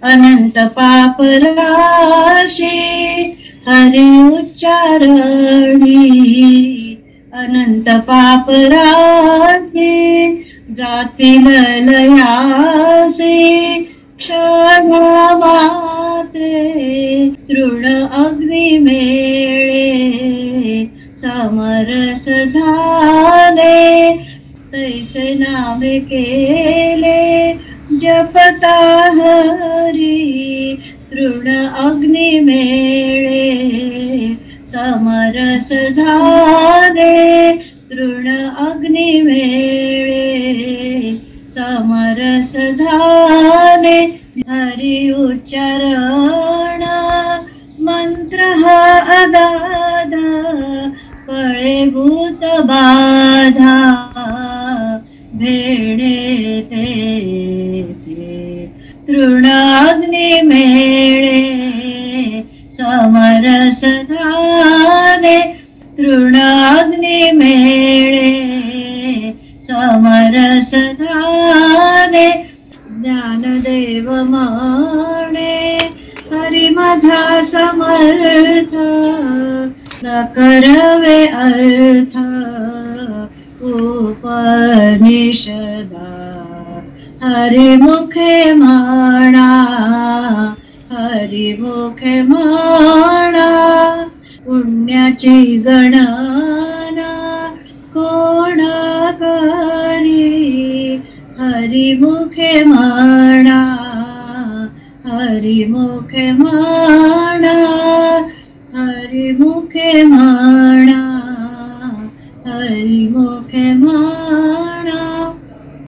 अनंत पाप राशी हरी उच्चारणी अनंत पाप राशी जातील लयासी क्षण मात्रे तृण अग्नि मेळे समरस झाले तैसे नावे केले जपता हरी तृण अग्नि मेळे समरस झाले तृण अग्नि मेळे समरस झाले हरी उच्चारण मंत्र हा अगाधा कळे भूत बाधा भेणे ते तृण अग्नि मेळे समरस झाले तृण अग्नि मेळे समरस झाले ज्ञानदेव म्हणे हरी माझा समर्थ न करवे अर्थ उपनिषदा हरी मुखे म्हणा हरी मुखे म्हणा पुण्याची गणना कोण करी हरी मुखे म्हणा हरी मुखे म्हणा हरी मुखे म्हणा हरी मुखे म्हणा